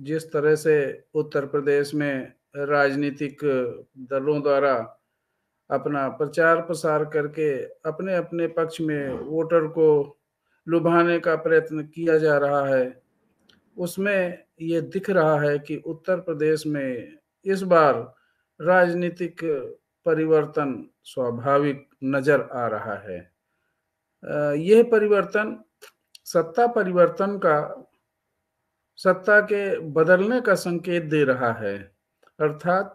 जिस तरह से उत्तर प्रदेश में राजनीतिक दलों द्वारा अपना प्रचार प्रसार करके अपने अपने पक्ष में वोटर को लुभाने का प्रयत्न किया जा रहा है, उसमें ये दिख रहा है कि उत्तर प्रदेश में इस बार राजनीतिक परिवर्तन स्वाभाविक नजर आ रहा है। यह परिवर्तन सत्ता परिवर्तन का, सत्ता के बदलने का संकेत दे रहा है। अर्थात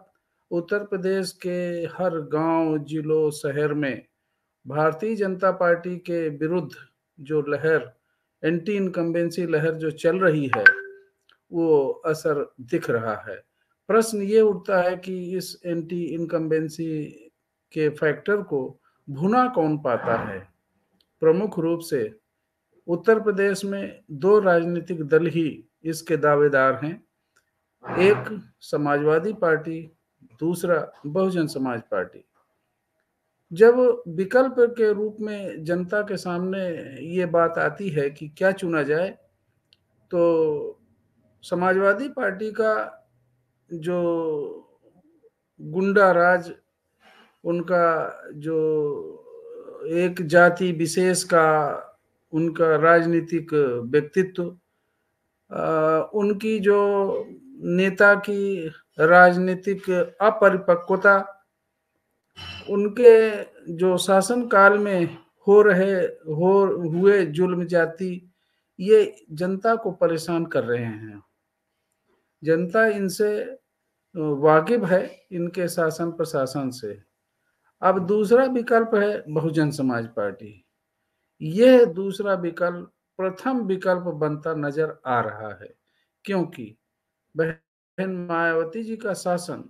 उत्तर प्रदेश के हर गांव, जिलों, शहर में भारतीय जनता पार्टी के विरुद्ध जो लहर, एंटी इनकम्बेंसी लहर जो चल रही है, वो असर दिख रहा है। प्रश्न ये उठता है कि इस एंटी इनकम्बेंसी के फैक्टर को भुना कौन पाता है। प्रमुख रूप से उत्तर प्रदेश में दो राजनीतिक दल ही इसके दावेदार हैं। एक समाजवादी पार्टी, दूसरा बहुजन समाज पार्टी। जब विकल्प के रूप में जनता के सामने ये बात आती है कि क्या चुना जाए, तो समाजवादी पार्टी का जो गुंडा राज, उनका जो एक जाति विशेष का उनका राजनीतिक व्यक्तित्व, उनकी जो नेता की राजनीतिक अपरिपक्वता, उनके जो शासन काल में हुए जुल्म जाति, ये जनता को परेशान कर रहे हैं। जनता इनसे वाकिफ है, इनके शासन प्रशासन से। अब दूसरा विकल्प है बहुजन समाज पार्टी। यह दूसरा विकल्प प्रथम विकल्प बनता नजर आ रहा है, क्योंकि बहन मायावती जी का शासन,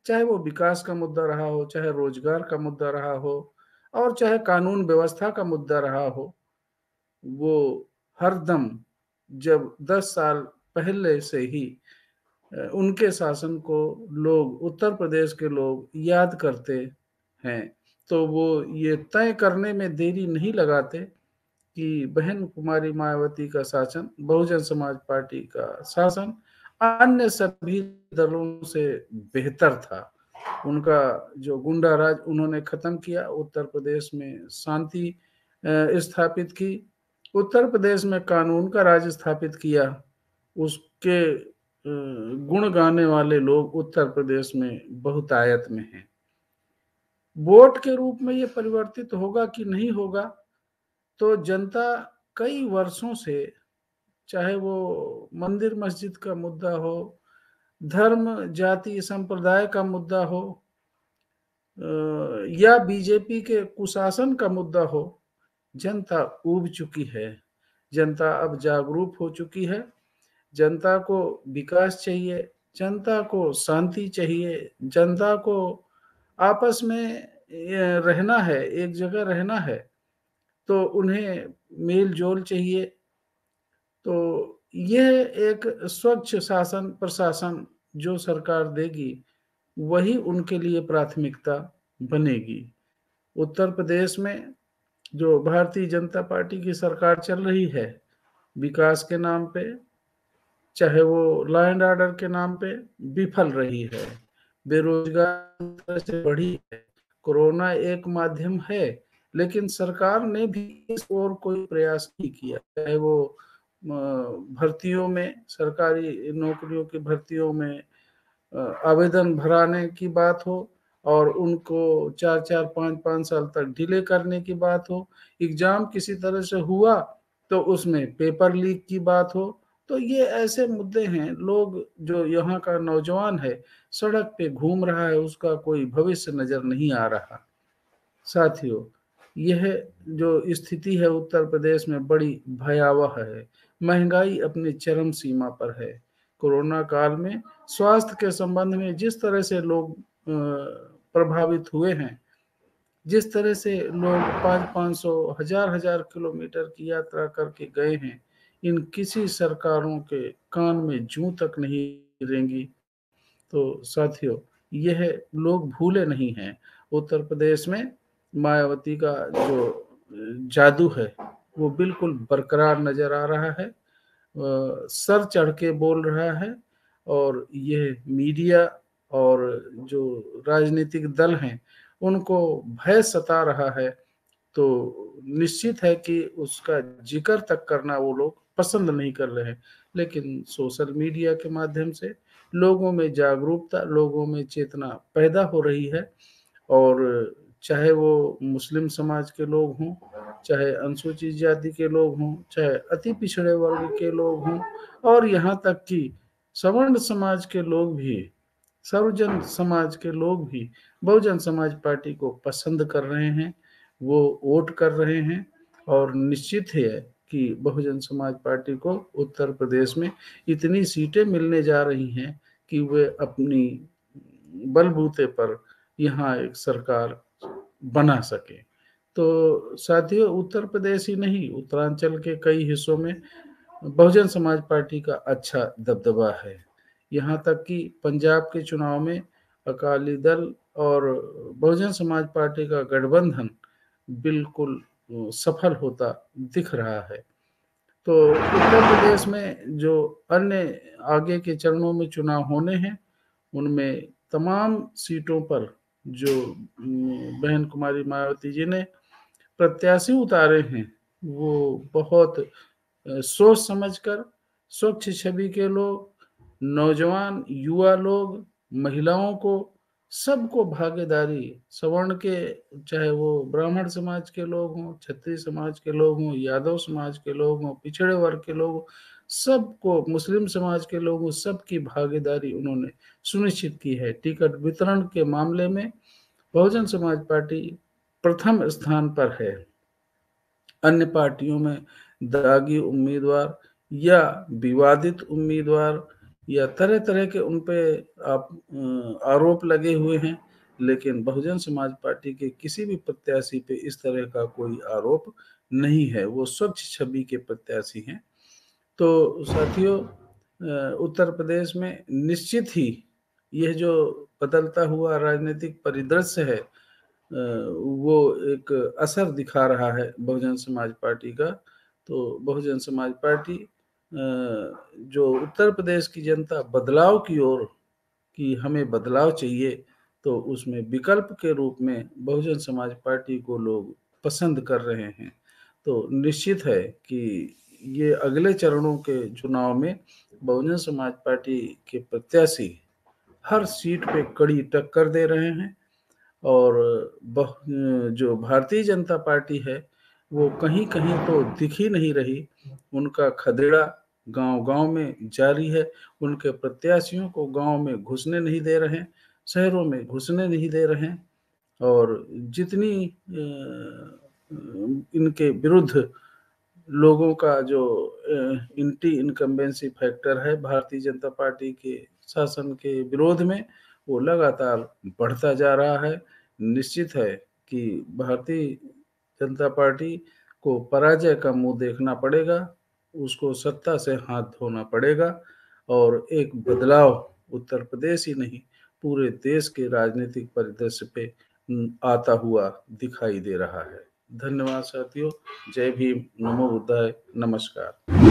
चाहे वो विकास का मुद्दा रहा हो, चाहे रोजगार का मुद्दा रहा हो, और चाहे कानून व्यवस्था का मुद्दा रहा हो, वो हरदम, जब 10 साल पहले से ही उनके शासन को लोग, उत्तर प्रदेश के लोग याद करते हैं, तो वो ये तय करने में देरी नहीं लगाते कि बहन कुमारी मायावती का शासन, बहुजन समाज पार्टी का शासन अन्य सभी दलों से बेहतर था। उनका जो गुंडा राज उन्होंने खत्म किया, उत्तर प्रदेश में शांति स्थापित की, उत्तर प्रदेश में कानून का राज स्थापित किया। उसके गुण गाने वाले लोग उत्तर प्रदेश में बहुतायत में हैं। वोट के रूप में ये परिवर्तित होगा कि नहीं होगा, तो जनता कई वर्षों से, चाहे वो मंदिर मस्जिद का मुद्दा हो, धर्म जाति संप्रदाय का मुद्दा हो, या बीजेपी के कुशासन का मुद्दा हो, जनता ऊब चुकी है। जनता अब जागरूक हो चुकी है। जनता को विकास चाहिए, जनता को शांति चाहिए, जनता को आपस में रहना है, एक जगह रहना है, तो उन्हें मेल जोल चाहिए। तो यह एक स्वच्छ शासन प्रशासन जो सरकार देगी, वही उनके लिए प्राथमिकता बनेगी। उत्तर प्रदेश में जो भारतीय जनता पार्टी की सरकार चल रही है, विकास के नाम पे, चाहे वो लॉ एंड ऑर्डर के नाम पे, विफल रही है। बेरोजगारी से बढ़ी है। कोरोना एक माध्यम है, लेकिन सरकार ने भी इस ओर कोई प्रयास नहीं किया। चाहे वो भर्तियों में, सरकारी नौकरियों की भर्तियों में आवेदन भराने की बात हो और उनको 4-4, 5-5 साल तक डिले करने की बात हो, एग्जाम किसी तरह से हुआ तो उसमें पेपर लीक की बात हो, तो ये ऐसे मुद्दे हैं। लोग, जो यहाँ का नौजवान है, सड़क पे घूम रहा है, उसका कोई भविष्य नजर नहीं आ रहा। साथियों, यह जो स्थिति है उत्तर प्रदेश में बड़ी भयावह है। महंगाई अपनी चरम सीमा पर है। कोरोना काल में स्वास्थ्य के संबंध में जिस तरह से लोग प्रभावित हुए हैं, जिस तरह से लोग 500-500, हजार किलोमीटर की यात्रा करके गए हैं, इन किसी सरकारों के कान में जूं तक नहीं रेंगी। तो साथियों, यह लोग भूले नहीं हैं। उत्तर प्रदेश में मायावती का जो जादू है, वो बिल्कुल बरकरार नजर आ रहा है। सर चढ़ के बोल रहा है। और ये मीडिया और जो राजनीतिक दल हैं, उनको भय सता रहा है, तो निश्चित है कि उसका जिक्र तक करना वो लोग पसंद नहीं कर रहे हैं। लेकिन सोशल मीडिया के माध्यम से लोगों में जागरूकता, लोगों में चेतना पैदा हो रही है, और चाहे वो मुस्लिम समाज के लोग हों, चाहे अनुसूचित जाति के लोग हों, चाहे अति पिछड़े वर्ग के लोग हों, और यहाँ तक कि सवर्ण समाज के लोग भी, सर्वजन समाज के लोग भी बहुजन समाज पार्टी को पसंद कर रहे हैं, वो वोट कर रहे हैं। और निश्चित है कि बहुजन समाज पार्टी को उत्तर प्रदेश में इतनी सीटें मिलने जा रही हैं कि वे अपनी बलबूते पर यहाँ एक सरकार बना सके। तो साथियों, उत्तर प्रदेश ही नहीं, उत्तरांचल के कई हिस्सों में बहुजन समाज पार्टी का अच्छा दबदबा है। यहाँ तक कि पंजाब के चुनाव में अकाली दल और बहुजन समाज पार्टी का गठबंधन बिल्कुल सफल होता दिख रहा है। तो उत्तर प्रदेश में जो अन्य आगे के चरणों में चुनाव होने हैं, उनमें तमाम सीटों पर जो बहन कुमारी मायावती जी ने प्रत्याशी उतारे हैं, वो बहुत सोच समझकर, स्वच्छ छवि के लोग, नौजवान युवा लोग, महिलाओं को, सबको भागीदारी, सवर्ण के, चाहे वो ब्राह्मण समाज के लोग हों, क्षत्रिय समाज के लोग हों, यादव समाज के लोग हों, पिछड़े वर्ग के लोग हों, सबको, मुस्लिम समाज के लोगों, सबकी भागीदारी उन्होंने सुनिश्चित की है। टिकट वितरण के मामले में बहुजन समाज पार्टी प्रथम स्थान पर है। अन्य पार्टियों में दागी उम्मीदवार या विवादित उम्मीदवार या तरह तरह के उन पे आप आरोप लगे हुए हैं, लेकिन बहुजन समाज पार्टी के किसी भी प्रत्याशी पे इस तरह का कोई आरोप नहीं है, वो स्वच्छ छवि के प्रत्याशी हैं। तो साथियों, उत्तर प्रदेश में निश्चित ही यह जो बदलता हुआ राजनीतिक परिदृश्य है, वो एक असर दिखा रहा है बहुजन समाज पार्टी का। तो बहुजन समाज पार्टी, जो उत्तर प्रदेश की जनता बदलाव की ओर, कि हमें बदलाव चाहिए, तो उसमें विकल्प के रूप में बहुजन समाज पार्टी को लोग पसंद कर रहे हैं। तो निश्चित है कि ये अगले चरणों के चुनाव में बहुजन समाज पार्टी के प्रत्याशी हर सीट पे कड़ी टक्कर दे रहे हैं, और जो भारतीय जनता पार्टी है, वो कहीं कहीं तो दिख ही नहीं रही। उनका खदेड़ा गांव-गांव में जारी है। उनके प्रत्याशियों को गांव में घुसने नहीं दे रहे हैं, शहरों में घुसने नहीं दे रहे हैं, और जितनी इनके विरुद्ध लोगों का जो एंटी इनकम्बेंसी फैक्टर है भारतीय जनता पार्टी के शासन के विरोध में, वो लगातार बढ़ता जा रहा है। निश्चित है कि भारतीय जनता पार्टी को पराजय का मुंह देखना पड़ेगा, उसको सत्ता से हाथ धोना पड़ेगा, और एक बदलाव उत्तर प्रदेश ही नहीं, पूरे देश के राजनीतिक परिदृश्य पे आता हुआ दिखाई दे रहा है। धन्यवाद साथियों। जय भीम, नमो बुद्धाय, नमस्कार।